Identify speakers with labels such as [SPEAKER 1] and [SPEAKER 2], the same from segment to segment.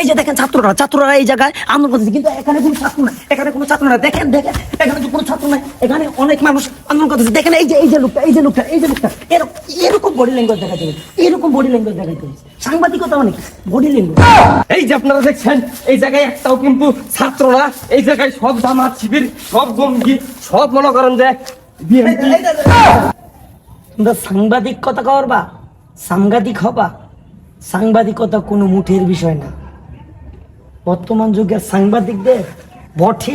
[SPEAKER 1] যে দেখেন ছাত্ররা এই জায়গায় আন্দোলন করতেছে, কিন্তু এখানে কোনো ছাত্র নাই, এখানে কোনো ছাত্র নাই। দেখেন এখানে তো কোনো ছাত্র নাই, এখানে অনেক মানুষ আন্দোলন করতেছে। দেখেন এই যে লোকটা এরকম বডি ল্যাঙ্গুয়েজ দেখা যাবে, এরকম বডি ল্যাঙ্গুয়েজ দেখা যাবে। সাংবাদিকতা অনেক বডি ল্যাঙ্গুয়েজ।
[SPEAKER 2] এই যে আপনারা দেখছেন এই জায়গায় একটাও কিন্তু ছাত্ররা, এই জায়গায় সব জামাত শিবির, সব জঙ্গি, সব মনে করেন যে
[SPEAKER 1] তোমরা সাংবাদিকতা করবা, সাংঘাতিক হবা। সাংবাদিকতা কোনো মুঠের বিষয় না। বর্তমান যুগের সাংবাদিকদের বডি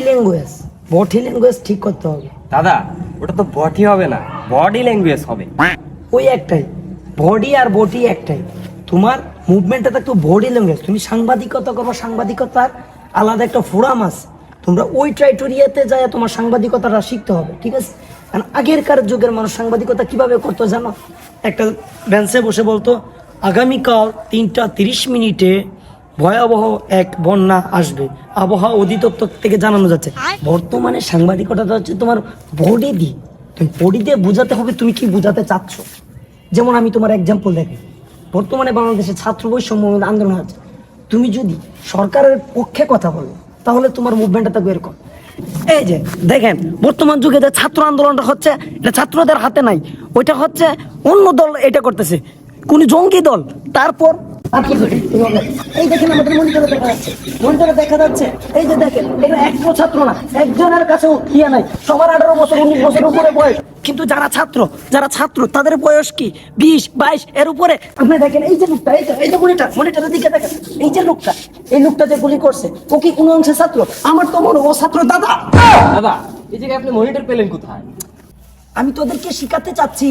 [SPEAKER 1] ল্যাঙ্গুয়েজ ঠিক করতে হবে।
[SPEAKER 2] দাদা ওটা তো বডি হবে না, বডি ল্যাঙ্গুয়েজ হবে।
[SPEAKER 1] ওই একটাই বডি আর বডি একটাই। তোমার মুভমেন্টটা তো একটু বডি ল্যাঙ্গুয়েজ। তুমি সাংবাদিকতা করবো, সাংবাদিকতার আলাদা একটা ফোরাম আছে। তোমরা ওই ট্রাইটোরিয়াতে যায় তোমার সাংবাদিকতাটা শিখতে হবে, ঠিক আছে? কারণ আগেরকার যুগের মানুষ সাংবাদিকতা কিভাবে করতো জানো? একটা বেঞ্চে বসে বলতো, আগামীকাল 3:30 ভয়াবহ এক বন্যা আসবে, আবহাওয়া অধিদপ্তর থেকে জানানো যাচ্ছে। বর্তমানে সাংবাদিকতাটা হচ্ছে তোমার বডি দিয়ে। তুমি বডি দিয়ে বোঝাতে হবে তুমি কি বোঝাতে চাচ্ছ। যেমন আমি তোমার এক্সাম্পল দেখি, বর্তমানে বাংলাদেশে ছাত্র বৈষম্য আন্দোলন আছে। তুমি যদি সরকারের পক্ষে কথা বলো তাহলে তোমার মুভমেন্টটা থাকবে এরকম। এই যে দেখেন বর্তমান যুগে যে ছাত্র আন্দোলনটা হচ্ছে, এটা ছাত্রদের হাতে নাই, ওইটা হচ্ছে অন্য দল এটা করতেছে, কোন জঙ্গি দল। তারপর এই দেখেন আমাদের মনিটরে দেখা যাচ্ছে, এই যে দেখেন এটা একশো ছাত্র না, একজনের কাছেও ইয়ে নাই, সবার 18 বছর 19 বছর উপরে বয়স। কিন্তু যারা ছাত্র তাদের বয়স কি 20-22 এর উপরে। আপনি দেখেন এই যে লোকটা, এই যে মনিটরের দিকে দেখেন, এই লোকটা যে গুলি করছে, ও কি কোনো অংশে ছাত্র? আমার তো মনে ও ছাত্র। দাদা
[SPEAKER 2] এই জায়গায় আপনি মনিটর পেলেন কোথায়?
[SPEAKER 1] আমি তোদেরকে শিখাতে চাচ্ছি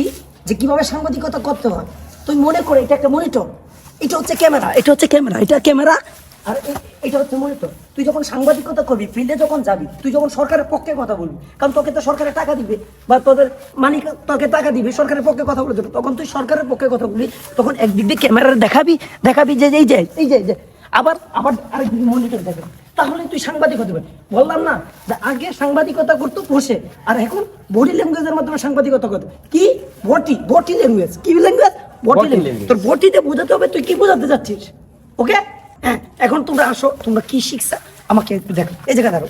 [SPEAKER 1] যে কিভাবে সাংবাদিকতা করতে হয়। তুই মনে করে এটা একটা মনিটর, এটা হচ্ছে ক্যামেরা, এটা ক্যামেরা, আর এটা হচ্ছে মনিটর। তুই যখন সাংবাদিকতা করবি, ফিল্ডে যখন যাবি, তুই যখন সরকারের পক্ষে কথা বলবি, কারণ তোকে তো সরকারের টাকা দিবে বা তোদের মালিক তোকে টাকা দিবে, সরকারের পক্ষে কথা বলে দেবে, তখন তুই সরকারের পক্ষে কথা বলবি। তখন একদিক দিয়ে ক্যামেরা দেখাবি যে এই যে আবার আরেকদিকে মনিটর দেখাবি। তাহলে তুই সাংবাদিক হতে পারবি। বললাম না যে আগে সাংবাদিকতা করতো বসে, আর এখন বডি ল্যাঙ্গুয়েজের মাধ্যমে সাংবাদিকতা করতে। কি বডি ল্যাঙ্গুয়েজ? কি ল্যাঙ্গুয়েজ? Body language. তোর বডিতে বোঝাতে হবে তুই কি বোঝাতে চাচ্ছিস। ওকে, হ্যাঁ। এখন তোমরা আসো, তোমরা কি শিখছা আমাকে একটু দেখো। এই জায়গা দাঁড়ো,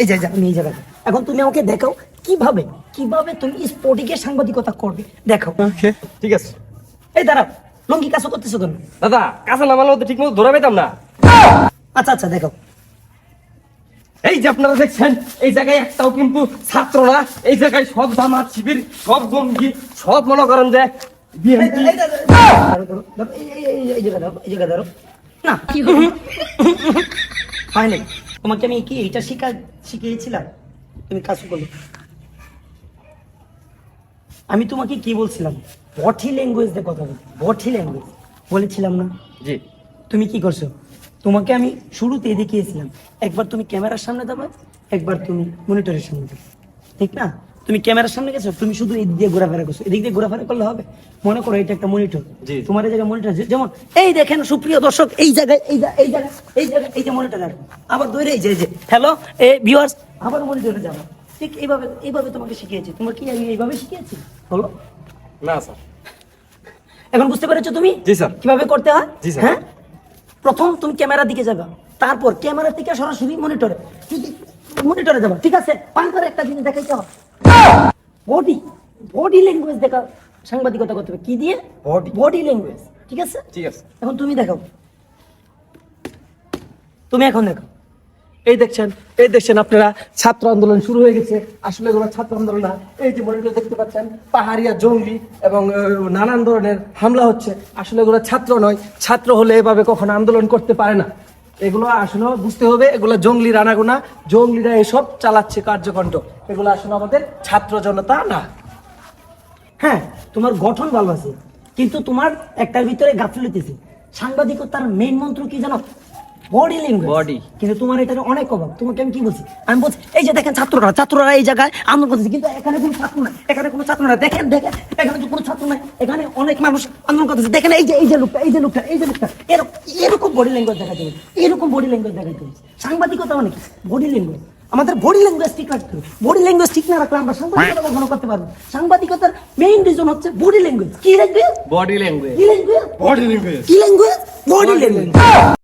[SPEAKER 1] এই যে আমি এই জায়গা। এখন তুমি আমাকে দেখাও কিভাবে তুমি স্পোর্টিকে সাংবাদিকতা করবে, দেখো।
[SPEAKER 2] ঠিক আছে।
[SPEAKER 1] এই দাঁড়াও, লঙ্গি কাজ করতেছো কেন?
[SPEAKER 2] দাদা কাছে নামালে ঠিক মতো ধরে পেতাম না।
[SPEAKER 1] আচ্ছা দেখো,
[SPEAKER 2] এই যে আপনারা দেখছেন এই জায়গায় একটাও কিন্তু ছাত্ররা, এই জায়গায় সব জামাত শিবির, সব জঙ্গি, সব মনে করেন যে
[SPEAKER 1] না হয় নাই। তোমাকে আমি কি এটা শিখিয়েছিলাম? তুমি কাজ করলে। আমি তোমাকে কি বলছিলাম? বডি ল্যাঙ্গুয়েজ দিয়ে কথা বলেছিলাম না?
[SPEAKER 2] জি।
[SPEAKER 1] তুমি কি করছো? তোমাকে আমি শুরুতে দেখিয়েছিলাম, একবার তুমি ক্যামেরার সামনে যাবে, একবার তুমি মনিটরের সামনে যাবে, ঠিক না? তুমি ক্যামেরার সামনে গেছো, তুমি শুধু এদিক দিয়ে ঘোরাফেরা করছো। এদিক দিয়ে ঘোরাফেরা করলে হবে? মনে করো এটা একটা মনিটর, তোমার এই জায়গায় মনিটর। যেমন এই দেখেন সুপ্রিয় দর্শক, এই জায়গায় এই যে মনিটর রাখবো, আবার ধরে এই যে হ্যালো ভিউয়ার্স, আবার মনিটরে যাবো। ঠিক এইভাবে তোমাকে শিখিয়েছি। তোমার কি আমি এইভাবে শিখিয়েছি? বলো
[SPEAKER 2] না স্যার।
[SPEAKER 1] এখন বুঝতে পেরেছো তুমি?
[SPEAKER 2] জি স্যার।
[SPEAKER 1] কিভাবে করতে হয়?
[SPEAKER 2] জি স্যার।
[SPEAKER 1] হ্যাঁ, প্রথম তুমি ক্যামেরার দিকে যাবে, তারপর ক্যামেরা থেকে সরাসরি মনিটরে যাবে, ঠিক আছে? পাঁচবার একটা জিনিস দেখাইতে হবে, বডি ল্যাঙ্গুয়েজ দেখা সাংবাদিকতা করতে হবে। কি দিয়ে? বডি ল্যাঙ্গুয়েজ, ঠিক আছে?
[SPEAKER 2] ঠিক আছে।
[SPEAKER 1] এখন তুমি দেখো, তুমি এখন দেখো। এই দেখছেন আপনারা ছাত্র আন্দোলন শুরু হয়ে গেছে। আসলে এগুলো ছাত্র আন্দোলন না। এই যে মনিটর দেখতে পাচ্ছেন, পাহাড়িয়া জঙ্গলি এবং নানান ধরনের হামলা হচ্ছে। আসলে এগুলো ছাত্র নয়। ছাত্র হলে এভাবে কখনো আন্দোলন করতে পারে না। এগুলো আসলে বুঝতে হবে, এগুলো জঙ্গলি রানাগুনা, জঙ্গলিরা এসব চালাচ্ছে কার্যকাণ্ড। এগুলো আসলে আমাদের ছাত্র জনতা না। হ্যাঁ, তোমার গঠন ভালো আছে, কিন্তু তোমার একটার ভিতরে গাফিলতি আছে। সাংবাদিকতার মেইন মন্ত্র কি জানো? Body language. কিন্তু তোমার এটা অনেক অভাব। তোমাকে আমি কি বলছি? আমি বলছি এই যে দেখেন ছাত্ররা এই জায়গায় আন্দোলন করতেছে, কিন্তু এখানে কোনো ছাত্র নাই, দেখেন এখানে তো কোনো ছাত্র নাই, এখানে অনেক মানুষ আন্দোলন করতেছে। দেখেন এই যে লোকটা এরকম বডি ল্যাঙ্গুয়েজ দেখা যাবে, সাংবাদিকতা মানে কি? Body language. আমাদের বডি ল্যাঙ্গুয়েজ ঠিক রাখতে হবে। বডি ল্যাঙ্গুয়েজ ঠিক না রাখলে আমরা সাংবাদিকতা কখনো করতে পারবো। সাংবাদিকতার মেইন রিজন হচ্ছে বডি ল্যাঙ্গুয়েজ। কি ল্যাঙ্গুয়েজ? Body language. কি ল্যাঙ্গুয়েজ? Body language. কি ল্যাঙ্গুয়েজ? Body language.